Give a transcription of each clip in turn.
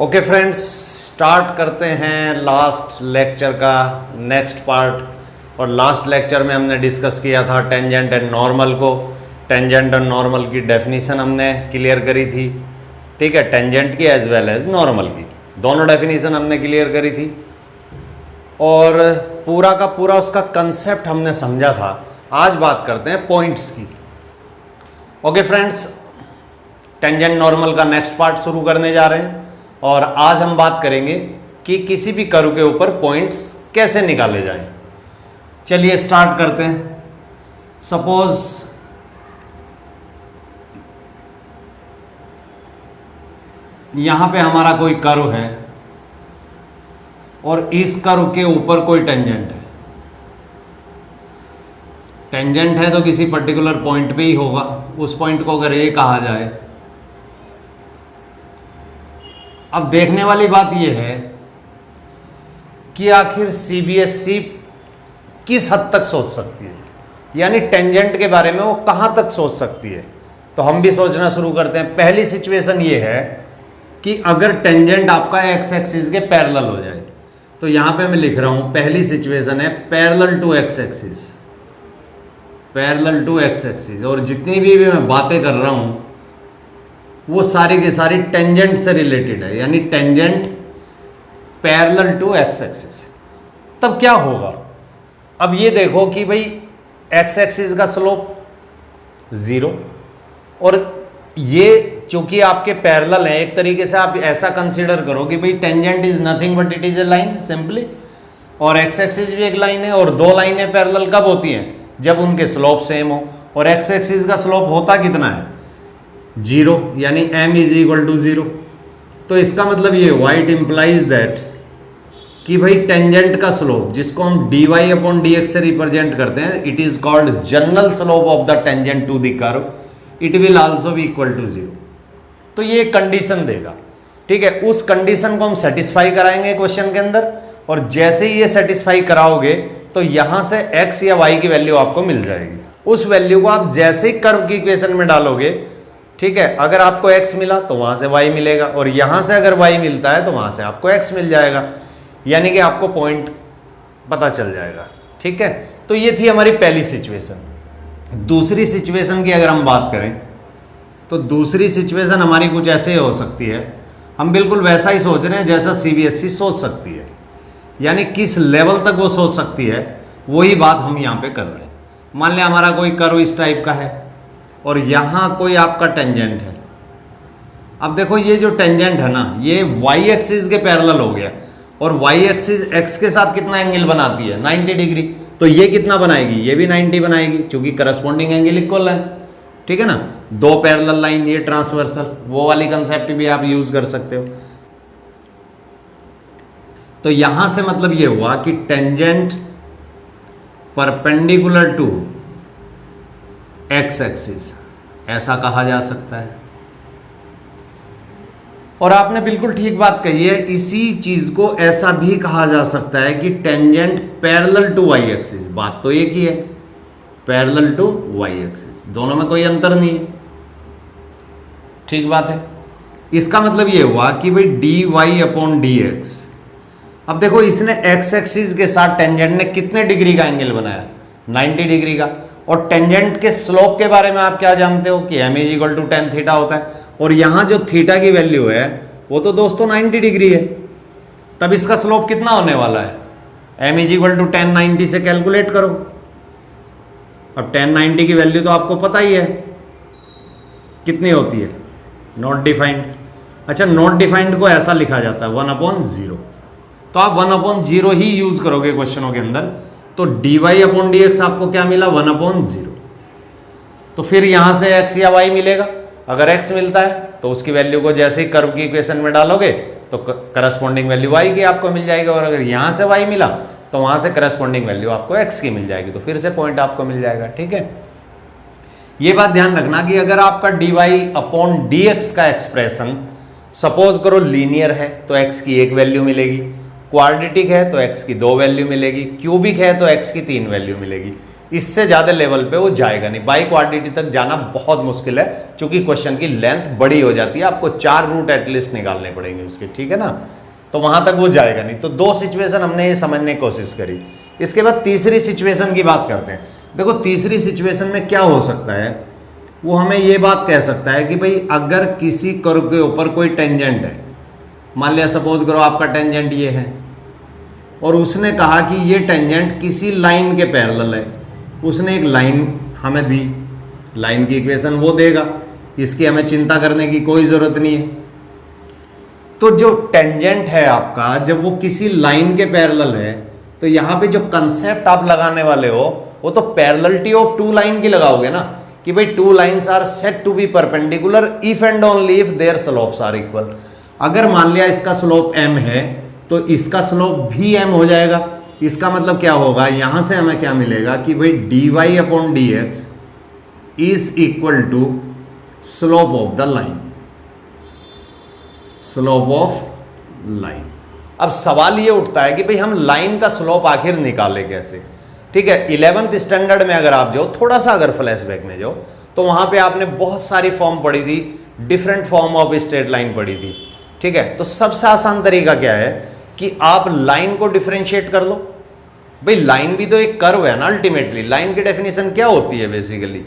Okay friends, start करते हैं last lecture का नेक्स्ट पार्ट। और लास्ट लेक्चर में हमने डिस्कस किया था टेंजेंट एंड नॉर्मल को। टेंजेंट और नॉर्मल की डेफिनेशन हमने क्लियर करी थी, ठीक है। टेंजेंट की एज वेल एज नॉर्मल की दोनों डेफिनेशन हमने क्लियर करी थी और पूरा का पूरा उसका कंसेप्ट हमने समझा था। आज बात करते हैं पॉइंट्स की। ओके फ्रेंड्स, टेंजेंट नॉर्मल का नेक्स्ट पार्ट शुरू करने जा रहे हैं और आज हम बात करेंगे कि किसी भी कर्व के ऊपर पॉइंट्स कैसे निकाले जाएं। चलिए स्टार्ट करते हैं। सपोज यहां पे हमारा कोई कर्व है और इस कर्व के ऊपर कोई टेंजेंट है। टेंजेंट है तो किसी पर्टिकुलर पॉइंट पे ही होगा। उस पॉइंट को अगर ए कहा जाए, अब देखने वाली बात यह है कि आखिर सीबीएसई किस हद तक सोच सकती है, यानी टेंजेंट के बारे में वो कहां तक सोच सकती है। तो हम भी सोचना शुरू करते हैं। पहली सिचुएशन ये है कि अगर टेंजेंट आपका एक्स एक्सिस के पैरेलल हो जाए, तो यहां पे मैं लिख रहा हूं पहली सिचुएशन है parallel to x axis, parallel to x axis. और जितनी भी मैं बातें कर रहा हूं वो सारी की सारी टेंजेंट से रिलेटेड है, यानी tangent parallel to x axis. तब क्या होगा? अब ये देखो कि भाई एक्स एक्सिस का स्लोप 0 और ये चूंकि आपके पैरेलल है, एक तरीके से आप ऐसा कंसीडर करो कि भाई tangent is nothing but it is a line simply, और एक्स एक्सिस भी एक लाइन है। और दो लाइनें पैरेलल कब होती हैं? जब उनके स्लोप सेम हो। और एक्स एक्सिस का स्लोप होता कितना है? 0, यानी m इज इक्वल टू 0। तो इसका मतलब ये हुआ, इट इम्प्लाइज दैट कि भाई टेंजेंट का स्लोप, जिसको हम dy अपॉन dx से रिप्रेजेंट करते हैं, it is called general slope of the tangent to the curve, it will also be equal to 0। तो ये कंडीशन देगा, ठीक है। उस कंडीशन को हम सेटिस्फाई कराएंगे क्वेश्चन के अंदर, और जैसे ही ये सेटिस्फाई कराओगे तो यहां से x या y की वैल्यू आपको मिल जाएगी। उस वैल्यू को आप जैसे ही कर्व की इक्वेशन में डालोगे, ठीक है, अगर आपको x मिला तो वहां से y मिलेगा, और यहां से अगर y मिलता है तो वहां से आपको x मिल जाएगा, यानी कि आपको पॉइंट पता चल जाएगा, ठीक है। तो ये थी हमारी पहली सिचुएशन। दूसरी सिचुएशन की अगर हम बात करें तो दूसरी सिचुएशन हमारी कुछ ऐसे हो सकती है। हम बिल्कुल वैसा ही सोच रहे हैं जैसा सीबीएसई सोच सकती है, यानी किस लेवल तक वो सोच सकती है, वही बात हम यहाँ पे कर रहे हैं। मान लिया हमारा कोई कर्व इस टाइप का है और यहाँ कोई आपका टेंजेंट है। अब देखो ये जो टेंजेंट है ना, ये वाई एक्सिस के पैरेलल हो गया, और वाई एक्सिस एक्स के साथ कितना एंगल बनाती है? 90 डिग्री। तो ये कितना बनाएगी? ये भी 90 बनाएगी, क्योंकि करस्पॉन्डिंग एंगल इक्वल है, ठीक है ना। दो पैरेलल लाइन, ये ट्रांसवर्सल, वो वाली कंसेप्ट भी आप यूज कर सकते हो। तो यहां से मतलब ये हुआ कि tangent perpendicular to x axis, ऐसा कहा जा सकता है। और आपने बिल्कुल ठीक बात कही है, इसी चीज को ऐसा भी कहा जा सकता है कि tangent parallel to y axis. बात तो एक ही है, पैरेलल टू वाई एक्सिस, दोनों में कोई अंतर नहीं है, ठीक बात है। इसका मतलब ये हुआ कि भाई dy अपॉन dx। अब देखो इसने एक्स एक्सिस के साथ टेंजेंट ने कितने डिग्री का एंगल बनाया? 90 डिग्री का। और टेंजेंट के स्लोप के बारे में आप क्या जानते हो कि m is equal to tan theta होता है, और यहां जो थीटा की वैल्यू है वो तो दोस्तों 90 डिग्री है। तब इसका स्लोप कितना होने वाला है? m is equal to tan 90 से कैलकुलेट करो। अब tan 90 की वैल्यू तो आपको पता ही है कितनी होती है, नॉट डिफाइंड। अच्छा, नॉट डिफाइंड को ऐसा लिखा जाता है 1/0। तो आप 1/0 ही यूज करोगे क्वेश्चनों के अंदर। तो dy अपॉन dx आपको क्या मिला? 1/0। तो फिर यहां से x या y मिलेगा। अगर x मिलता है तो उसकी वैल्यू को जैसे ही कर्व की इक्वेशन में डालोगे तो करस्पॉन्डिंग वैल्यू y की आपको मिल जाएगी, और अगर यहां से y मिला तो वहां से करस्पॉन्डिंग वैल्यू आपको x की मिल जाएगी, तो फिर से पॉइंट आपको मिल जाएगा, ठीक है। ये बात ध्यान रखना कि अगर आपका dy अपॉन dx का एक्सप्रेशन सपोज करो लीनियर है तो x की एक वैल्यू मिलेगी, क्वाड्रेटिक है तो x की 2 वैल्यू मिलेगी, क्यूबिक है तो x की 3 वैल्यू मिलेगी। इससे ज्यादा लेवल पे वो जाएगा नहीं। बाई क्वाड्रेटिक तक जाना बहुत मुश्किल है, क्योंकि क्वेश्चन की लेंथ बड़ी हो जाती है, आपको 4 रूट एटलीस्ट निकालने पड़ेंगे उसके, ठीक है ना। तो वहां तक वो जाएगा नहीं। तो 2 सिचुएशन हमने ये समझने की कोशिश करी। इसके बाद तीसरी सिचुएशन की बात करते हैं। देखो तीसरी सिचुएशन में क्या हो सकता है, वो हमें ये बात कह सकता है कि भाई अगर किसी कर्व के ऊपर कोई टेंजेंट है, मान लिया सपोज करो आपका टेंजेंट ये है, और उसने कहा कि ये टेंजेंट किसी लाइन के पैरेलल है। उसने एक लाइन हमें दी, लाइन की इक्वेशन वो देगा, इसकी हमें चिंता करने की कोई ज़रूरत नहीं है। तो जो टेंजेंट है आपका, जब वो किसी लाइन के पैरेलल है, तो यहाँ पे जो कंसेप्ट आप लगाने वाले हो वो तो पैरेललिटी ऑफ 2 लाइन की लगाओगे ना, कि भाई 2 lines are set to be perpendicular if and only if their slopes are equal. अगर मान लिया इसका स्लोप m है तो इसका स्लोप भी m हो जाएगा। इसका मतलब क्या होगा, यहां से हमें क्या मिलेगा कि भाई dy upon dx is equal to slope of the line, slope of line. अब सवाल ये उठता है कि भाई हम लाइन का स्लोप आखिर निकाले कैसे, ठीक है। 11th स्टैंडर्ड में अगर आप जाओ, थोड़ा सा अगर फ्लैशबैक में जाओ, तो वहां पे आपने बहुत सारी फॉर्म पढ़ी थी, different form of straight line पढ़ी थी, ठीक है। तो सबसे आसान तरीका क्या है कि आप लाइन को डिफरेंशिएट कर लो। भाई लाइन भी तो एक कर्व है ना अल्टीमेटली। लाइन की डेफिनेशन क्या होती है बेसिकली,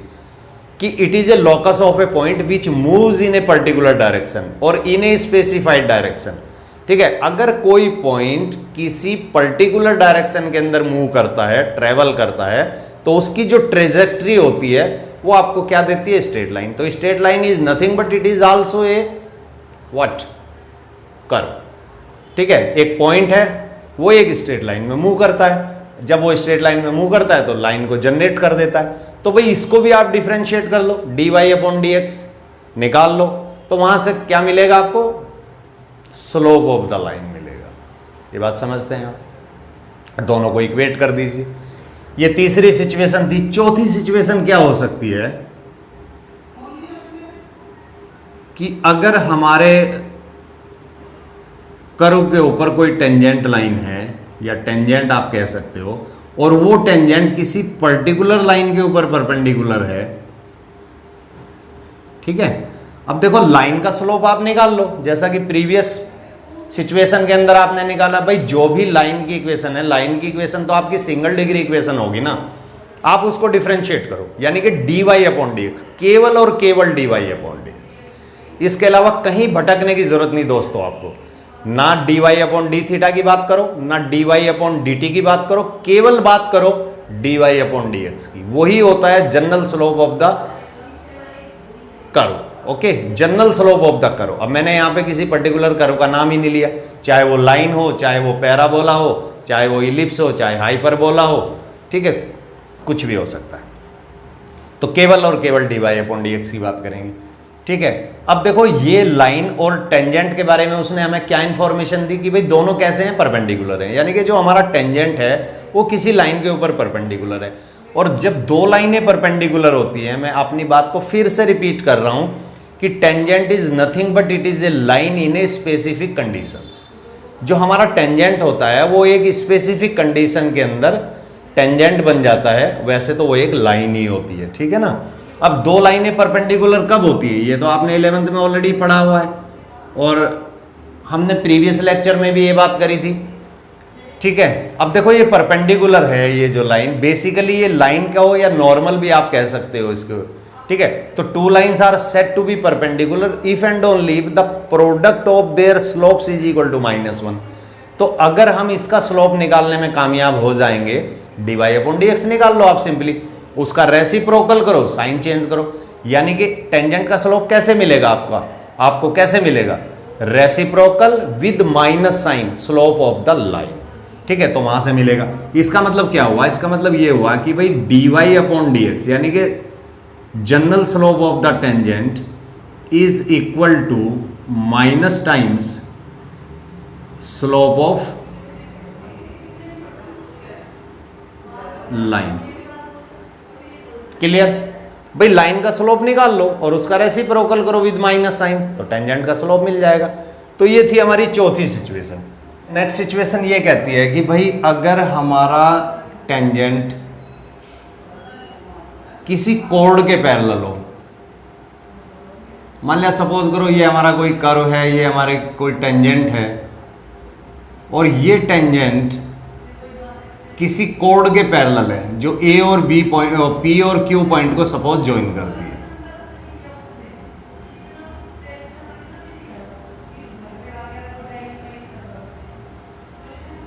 कि it is a locus of A point which moves in a particular direction और इन ए स्पेसिफाइड डायरेक्शन, ठीक है। अगर कोई पॉइंट किसी पर्टिकुलर डायरेक्शन के अंदर मूव करता है, ट्रेवल करता है, तो उसकी जो ट्रेजेक्ट्री होती है वो आपको क्या देती है, स्ट्रेट लाइन। तो straight line is nothing but it is also a what, curve, ठीक है। एक पॉइंट है, वो एक स्ट्रेट लाइन में मूव करता है। जब वो स्ट्रेट लाइन में मूव करता है तो लाइन को जनरेट कर देता है। तो भाई इसको भी आप डिफरेंशिएट कर लो, dy अपॉन dx निकाल लो, तो वहां से क्या मिलेगा आपको, स्लोप ऑफ द लाइन मिलेगा। ये बात समझते हैं आप, दोनों को इक्वेट कर दीजिए। ये तीसरी सिचुएशन थी। चौथी सिचुएशन क्या हो सकती है कि अगर हमारे कर्व के ऊपर कोई टेंजेंट लाइन है, या टेंजेंट आप कह सकते हो, और वो टेंजेंट किसी पर्टिकुलर लाइन के ऊपर परपेंडिकुलर है, ठीक है। अब देखो लाइन का स्लोप आप निकाल लो, जैसा कि प्रीवियस सिचुएशन के अंदर आपने निकाला। भाई जो भी लाइन की इक्वेशन है, लाइन की इक्वेशन तो आपकी सिंगल डिग्री इक्वेशन होगी ना, आप उसको डिफरेंशिएट करो, यानी कि dy अपॉन dx, केवल और केवल dy अपॉन dx। इसके अलावा कहीं भटकने की जरूरत नहीं दोस्तों आपको, ना dy अपॉन डी थीटा की बात करो, ना dy अपॉन dt की बात करो, केवल बात करो dy अपॉन dx की। वही होता है general slope of the curve, okay, general slope of the curve. अब मैंने यहाँ पे किसी पर्टिकुलर कर्व का नाम ही नहीं लिया, चाहे वो लाइन हो, चाहे वो पैराबोला हो, चाहे वो इलिप्स हो, चाहे हाइपरबोला हो, ठीक है, कुछ भी हो सकता है। तो केवल और केवल dy अपॉन dx की बात करेंगे, ठीक है। अब देखो ये लाइन और टेंजेंट के बारे में उसने हमें क्या इंफॉर्मेशन दी कि भाई दोनों कैसे हैं, परपेंडिकुलर हैं, यानी कि जो हमारा टेंजेंट है वो किसी लाइन के ऊपर परपेंडिकुलर है। और जब 2 लाइनें परपेंडिकुलर होती हैं, मैं अपनी बात को फिर से रिपीट कर रहा हूं कि tangent is nothing but it is a line in a specific conditions. जो हमारा टेंजेंट होता है वो एक स्पेसिफिक कंडीशन के अंदर टेंजेंट बन जाता है, वैसे तो वो एक लाइन ही होती है, ठीक है ना। अब 2 लाइनें परपेंडिकुलर कब होती है, ये तो आपने 11th में ऑलरेडी पढ़ा हुआ है, और हमने प्रीवियस लेक्चर में भी ये बात करी थी, ठीक है। अब देखो ये परपेंडिकुलर है, ये जो लाइन, बेसिकली ये लाइन का हो या नॉर्मल भी आप कह सकते हो इसको, ठीक है। तो 2 lines are set to be perpendicular if and only the product of their slopes is equal to -1। तो अगर हम इसका स्लोप निकालने में कामयाब हो जाएंगे, dy अपॉन dx निकाल लो आप सिंपली, उसका रेसिप्रोकल करो, साइन चेंज करो, यानी कि टेंजेंट का स्लोप कैसे मिलेगा आपको कैसे मिलेगा, reciprocal with minus sign slope of the line, ठीक है। तो वहां से मिलेगा। इसका मतलब क्या हुआ, इसका मतलब ये हुआ कि भाई dy अपॉन dx यानी कि general slope of the tangent is equal to minus times slope of line. Clear. भाई लाइन का स्लोप निकाल लो और उसका रेसिप्रोकल करो विद माइनस साइन, तो टेंजेंट का स्लोप मिल जाएगा। तो ये थी हमारी चौथी सिचुएशन। नेक्स्ट सिचुएशन ये कहती है कि भाई अगर हमारा टेंजेंट किसी कोड के पैरेलल हो। मान लिया सपोज करो ये हमारा कोई कर्व है, ये हमारे कोई टेंजेंट है, और ये टेंजेंट किसी कोड के पैरेलल है जो ए और बी पॉइंट, पी और क्यू पॉइंट को सपोज ज्वाइन करती है।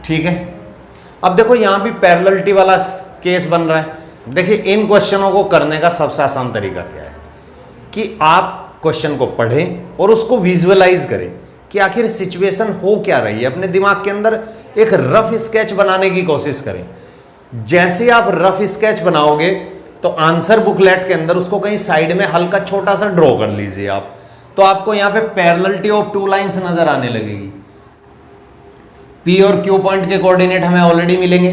ठीक है, अब देखो यहां भी पैरेललिटी वाला केस बन रहा है। देखिए इन क्वेश्चनों को करने का सबसे आसान तरीका क्या है कि आप क्वेश्चन को पढ़ें और उसको विजुअलाइज करें कि आखिर सिचुएशन हो क्या रही है। अपने दिमाग के अंदर एक रफ स्केच बनाने की कोशिश करें। जैसे आप रफ स्केच बनाओगे तो आंसर बुकलेट के अंदर उसको कहीं साइड में हल्का छोटा सा ड्रॉ कर लीजिए आप, तो आपको यहां पे पैरेललिटी ऑफ टू लाइंस नजर आने लगेगी। पी और क्यू पॉइंट के कोऑर्डिनेट हमें ऑलरेडी मिलेंगे,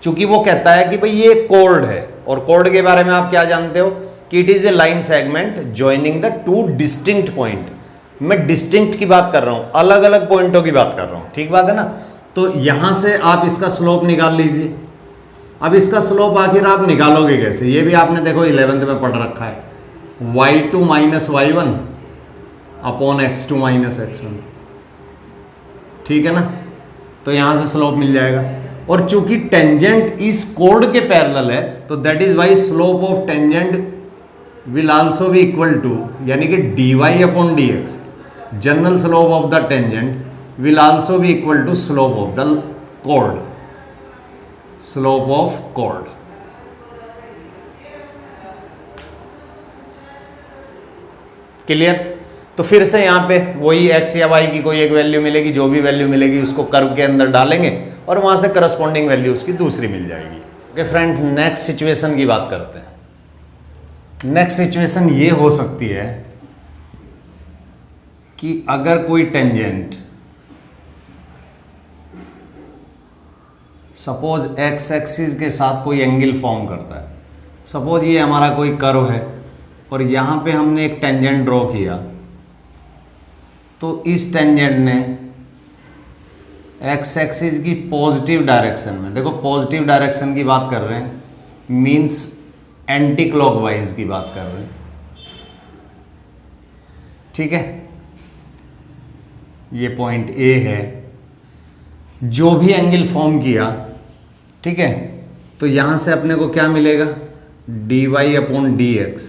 क्योंकि वो कहता है कि भाई ये कोड है, और कोड के बारे में आप क्या जानते हो कि it is a line segment joining the two distinct point. मैं डिस्टिंक्ट की बात कर रहा हूं, अलग अलग पॉइंटों की बात कर रहा हूं, ठीक बात है ना। तो यहां से आप इसका स्लोप निकाल लीजिए। अब इसका स्लोप आखिर आप निकालोगे कैसे, ये भी आपने देखो 11th में पढ़ रखा है, y2 minus y1 upon x2 minus x1, ठीक है ना। तो यहां से स्लोप मिल जाएगा, और चूंकि टेंजेंट इस कोड के पैरेलल है तो that is why slope of tangent will also be equal to, यानी कि dy upon dx, general slope of the tangent will also be equal to slope of the code, slope of code. Clear. तो फिर से यहां पे वही x या y की कोई एक वैल्यू मिलेगी, जो भी वैल्यू मिलेगी उसको कर्व के अंदर डालेंगे और वहां से करस्पॉन्डिंग वैल्यू उसकी दूसरी मिल जाएगी। ओके फ्रेंड, नेक्स्ट सिचुएशन की बात करते हैं। नेक्स्ट सिचुएशन ये हो सकती है कि अगर कोई टेंजेंट सपोज x एक्सिस के साथ कोई एंगल फॉर्म करता है। सपोज ये हमारा कोई कर्व है और यहां पे हमने एक टेंजेंट ड्रॉ किया, तो इस टेंजेंट ने x एक्सिस की पॉजिटिव डायरेक्शन में, देखो पॉजिटिव डायरेक्शन की बात कर रहे हैं, मींस एंटी क्लॉकवाइज की बात कर रहे हैं, ठीक है। ये पॉइंट A है, जो भी एंगल फॉर्म किया, ठीक है। तो यहां से अपने को क्या मिलेगा, dy upon dx,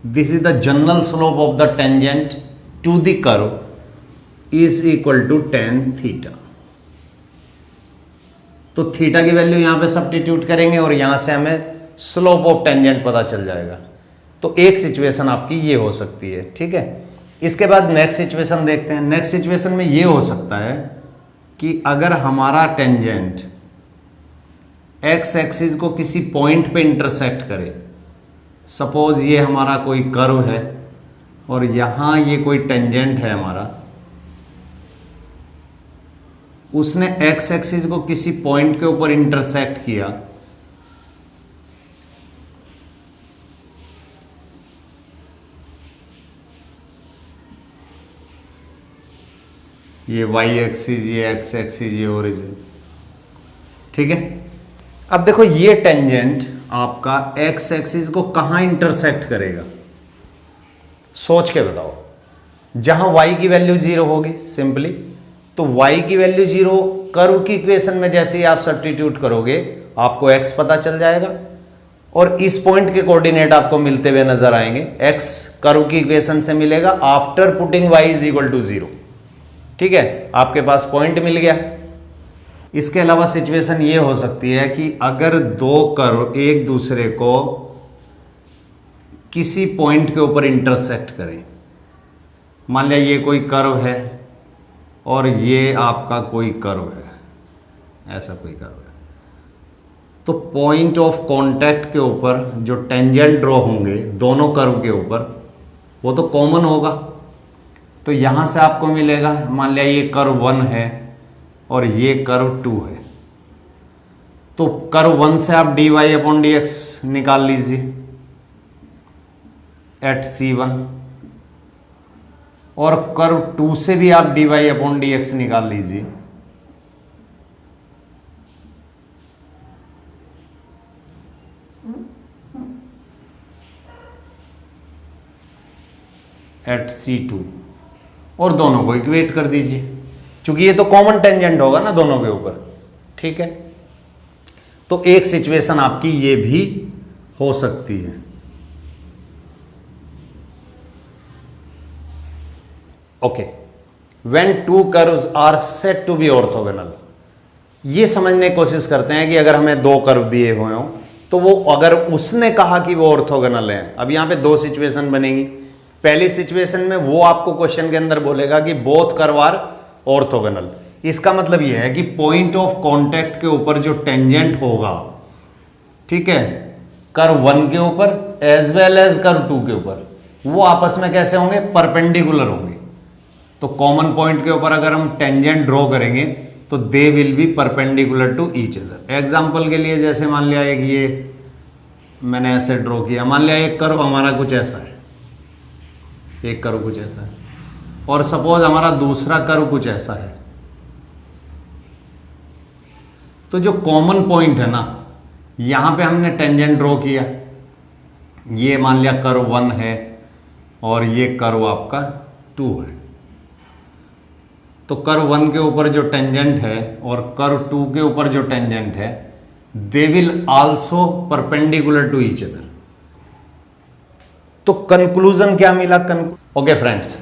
this is the general slope of the tangent to the curve is equal to tan theta. तो थीटा की वैल्यू यहां पे सब्स्टिट्यूट करेंगे और यहां से हमें स्लोप ऑफ टेंजेंट पता चल जाएगा। तो एक सिचुएशन आपकी ये हो सकती है, ठीक है। इसके बाद नेक्स्ट सिचुएशन देखते हैं। नेक्स्ट सिचुएशन में ये हो सकता है कि अगर हमारा टेंजेंट x एक्सिस को किसी पॉइंट पे इंटरसेक्ट करे, सपोज ये हमारा कोई कर्व है और यहां ये कोई टेंजेंट है हमारा, उसने x एक्सिस को किसी पॉइंट के ऊपर इंटरसेक्ट किया, ये y एक्सिस, ये x एक्सिस, ये ओरिजिन, ठीक है। अब देखो ये टेंजेंट आपका x एक्सिस को कहां इंटरसेक्ट करेगा, सोच के बताओ। जहां y की वैल्यू 0 होगी सिंपली, तो y की वैल्यू 0 कर्व की इक्वेशन में जैसे ही आप सब्स्टिट्यूट करोगे आपको x पता चल जाएगा, और इस पॉइंट के कोऑर्डिनेट आपको मिलते हुए नजर आएंगे। x कर्व की इक्वेशन से मिलेगा after putting y is equal to 0, ठीक है। आपके पास पॉइंट मिल गया। इसके अलावा सिचुएशन ये हो सकती है कि अगर दो कर्व एक दूसरे को किसी पॉइंट के ऊपर इंटरसेक्ट करें, मान लिया ये कोई कर्व है और ये आपका कोई कर्व है, ऐसा कोई कर्व है, तो पॉइंट ऑफ कांटेक्ट के ऊपर जो टेंजेंट ड्रॉ होंगे दोनों कर्व के ऊपर, वो तो कॉमन होगा। तो यहां से आपको मिलेगा, मान लिया ये कर्व 1 है और ये कर्व 2 है, तो कर्व 1 से आप dy अपॉन dx निकाल लीजिए एट C1, और कर्व 2 से भी आप dy अपॉन dx निकाल लीजिए एट C2 और दोनों को इक्वेट कर दीजिए, क्योंकि ये तो कॉमन टेंजेंट होगा ना दोनों के ऊपर। ठीक है, तो एक सिचुएशन आपकी ये भी हो सकती है। Okay, when two curves are set to be orthogonal, ये समझने की कोशिश करते हैं कि अगर हमें दो कर्व दिए हुए हों तो वो अगर उसने कहा कि वो ऑर्थोगोनल है, अब यहां पे दो सिचुएशन बनेगी। पहली सिचुएशन में वो आपको क्वेश्चन के अंदर बोलेगा कि बोथ कर्व आर ऑर्थोगोनल। इसका मतलब ये है कि पॉइंट ऑफ कांटेक्ट के ऊपर जो टेंजेंट होगा, ठीक है, कर्व 1 के ऊपर एज वेल एज कर्व 2 के ऊपर, वो आपस में कैसे होंगे? परपेंडिकुलर होंगे। तो कॉमन पॉइंट के ऊपर अगर हम टेंजेंट ड्रॉ करेंगे तो they will be perpendicular to each other. Example के लिए जैसे मान लिया एक ये मैंने ऐसे ड्रॉ किया, मान लिया एक कर्व हमारा कुछ ऐसा है, एक कर्व कुछ ऐसा है, और सपोज हमारा दूसरा कर्व कुछ ऐसा है। तो जो कॉमन पॉइंट है ना, यहां पे हमने टेंजेंट ड्रॉ किया, ये मान लिया कर्व 1 है और ये कर्व आपका 2 है। तो कर्व 1 के ऊपर जो टेंजेंट है और कर्व 2 के ऊपर जो टेंजेंट है, they will also perpendicular to each other. तो कंक्लूजन क्या मिला? ओके फ्रेंड्स,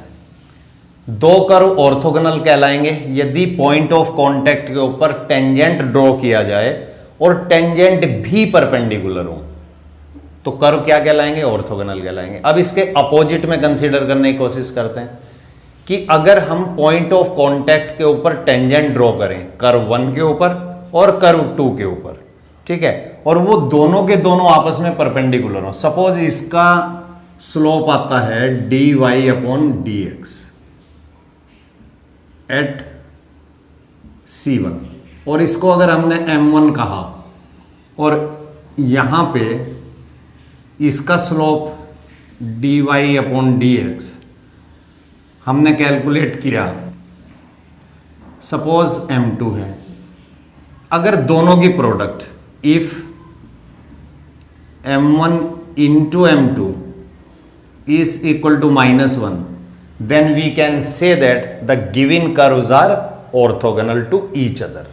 दो कर्व ऑर्थोगोनल कहलाएंगे यदि पॉइंट ऑफ कांटेक्ट के ऊपर टेंजेंट ड्रॉ किया जाए और टेंजेंट भी परपेंडिकुलर हो, तो कर्व क्या कहलाएंगे? ऑर्थोगोनल कहलाएंगे। अब इसके अपोजिट में कंसीडर करने की कोशिश करते हैं कि अगर हम पॉइंट ऑफ कांटेक्ट के ऊपर टेंजेंट ड्रॉ करें कर्व 1 के ऊपर और कर्व 2 के ऊपर, ठीक है, और वो दोनों के दोनों आपस में परपेंडिकुलर हो। सपोज इसका स्लोप आता है dy/dx एट C1 और इसको अगर हमने M1 कहा और यहां पे इसका स्लोप dy/dx हमने कैलकुलेट किया, सपोज M2 है। अगर दोनों की product if M1 into M2 is equal to -1, then we can say that the given curves are orthogonal to each other.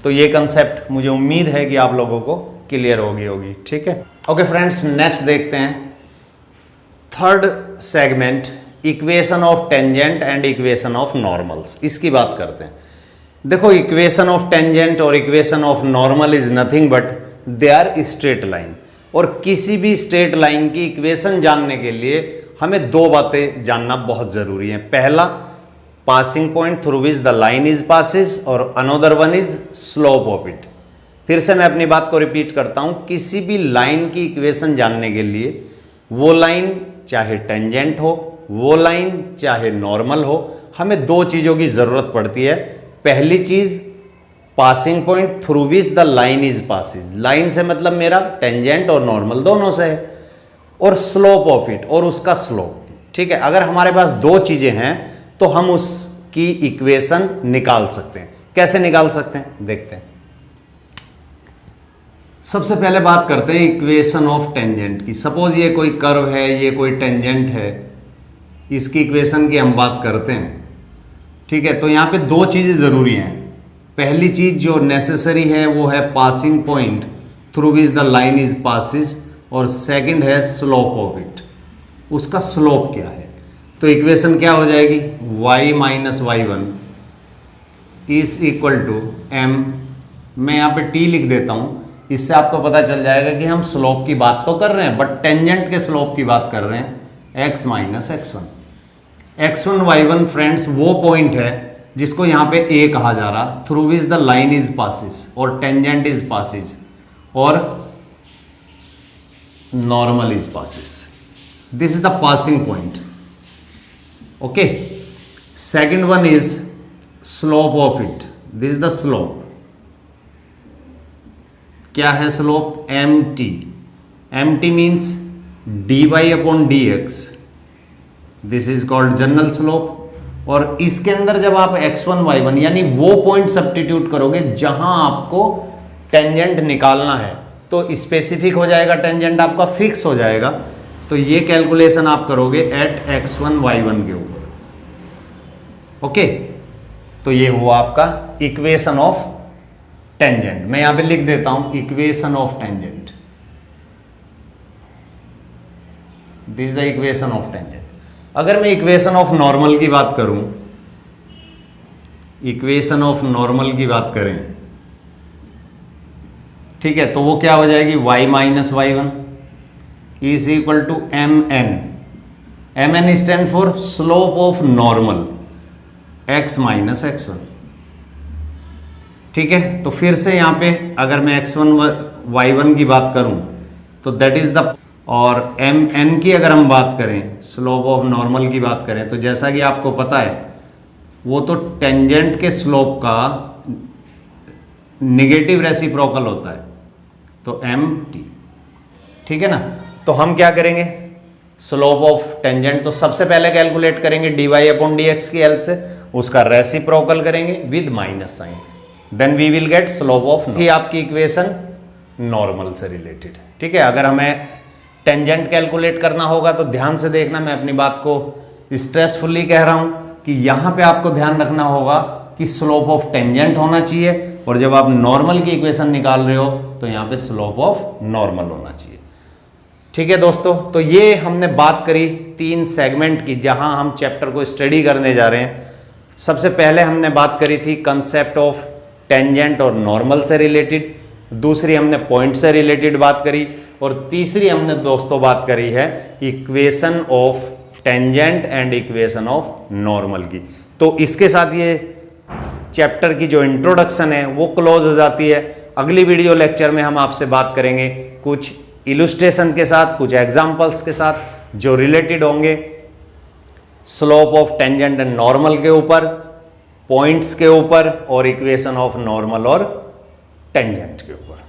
तो ये कंसेप्ट मुझे उम्मीद है कि आप लोगों को क्लियर होगी। ठीक है, ओके फ्रेंड्स, नेक्स्ट देखते हैं third segment, equation of tangent and equation of normals. इसकी बात करते हैं। देखो, इक्वेशन ऑफ टेंजेंट और equation of normal is nothing but they are straight line, और किसी भी स्ट्रेट लाइन की इक्वेशन जानने के लिए हमें दो बातें जानना बहुत जरूरी है। पहला, passing point through which the line is passes, और another one is slope of it. फिर से मैं अपनी बात को रिपीट करता हूं, किसी भी लाइन की इक्वेशन जानने के लिए वो लाइन चाहे टेंजेंट हो, वो लाइन चाहे नॉर्मल हो, हमें दो चीजों की जरूरत पड़ती है। पहली चीज, passing point through which the line is passes. Line से मतलब मेरा टेंजेंट और नॉर्मल दोनों से है, और स्लोप ऑफ इट, और उसका स्लोप। ठीक है, अगर हमारे पास दो चीजें हैं तो हम उसकी इक्वेशन निकाल सकते हैं। कैसे निकाल सकते हैं, देखते हैं। सबसे पहले बात करते हैं इक्वेशन ऑफ टेंजेंट की। सपोज ये कोई कर्व है, ये कोई टेंजेंट है, इसकी इक्वेशन की हम बात करते हैं। ठीक है, तो यहां पे दो चीजें जरूरी हैं। पहली चीज जो नेसेसरी है वो है passing point through which the line is passes, और सेकंड है स्लोप ऑफ इट, उसका स्लोप क्या है। तो इक्वेशन क्या हो जाएगी, y minus y1 is equal to m, मैं यहाँ पे t लिख देता हूँ, इससे आपको पता चल जाएगा कि हम स्लोप की बात तो कर रहे हैं बट टेंजेंट के स्लोप की बात कर रहे हैं, x minus x1। x1 y1 friends वो पॉइंट है जिसको यहाँ पे a कहा जा रहा, through which the line is passes और टेंजेंट इज पासिस और normal is passes. This is the passing point. Okay, second one is slope of it, this is the slope. क्या है slope, mt। mt means dy/dx, this is called general slope. और इसके अंदर जब आप x1 y1 यानी वो point substitute करोगे जहां आपको टेंजेंट निकालना है, तो स्पेसिफिक हो जाएगा, टेंजेंट आपका फिक्स हो जाएगा। तो ये कैलकुलेशन आप करोगे एट x1 y1 के ऊपर। ओके, तो ये हुआ आपका इक्वेशन ऑफ टेंजेंट। मैं यहां पे लिख देता हूं equation of tangent, this is the equation of tangent. अगर मैं इक्वेशन ऑफ नॉर्मल की बात करूं, इक्वेशन ऑफ नॉर्मल की बात करें, ठीक है, तो वो क्या हो जाएगी y minus y one is equal to m n. M n stand for slope of normal x minus x one. ठीक है, तो फिर से यहां पे अगर मैं x1 y1 की बात करूं तो दैट इज द, और एम एन की अगर हम बात करें, स्लोप ऑफ नॉर्मल की बात करें, तो जैसा कि आपको पता है वो तो टेंजेंट के स्लोप का निगेटिव रेसिप्रोकल होता है, तो एम टी। ठीक है ना, तो हम क्या करेंगे, स्लोप ऑफ टेंजेंट तो सबसे पहले कैलकुलेट करेंगे d y upon d x की हेल्प से, उसका रेसिप्रोकल करेंगे with minus sign, then we will get slope of. ये आपकी इक्वेशन नॉर्मल से रिलेटेड। ठीक है, अगर हमें टेंजेंट कैलकुलेट करना होगा तो ध्यान से देखना, मैं अपनी बात को स्ट्रेसफुली कह रहा हूं कि यहां पे आपको ध्यान रखना होगा कि स्लोप ऑफ टेंजेंट होना चाहिए, और जब आप नॉर्मल की इक्वेशन निकाल रहे हो तो यहां पे स्लोप ऑफ नॉर्मल होना चाहिए। ठीक है दोस्तों, तो ये हमने बात करी 3 सेगमेंट की जहां हम चैप्टर को स्टडी करने जा रहे हैं। सबसे पहले हमने बात करी थी कंसेप्ट ऑफ टेंजेंट और नॉर्मल से रिलेटेड, दूसरी हमने पॉइंट से रिलेटेड बात करी, और तीसरी हमने दोस्तों बात करी है equation of tangent and equation of normal की। तो इसके साथ ये चैप्टर की जो इंट्रोडक्शन है वो क्लोज हो जाती है। अगली वीडियो लेक्चर में हम आपसे बात करेंगे कुछ इलुस्ट्रेशन के साथ, कुछ एग्जाम्पल्स के साथ जो रिलेटेड होंगे slope of tangent and normal के ऊपर, पॉइंट्स के ऊपर, और इक्वेशन ऑफ नॉर्मल और टेंजेंट के ऊपर।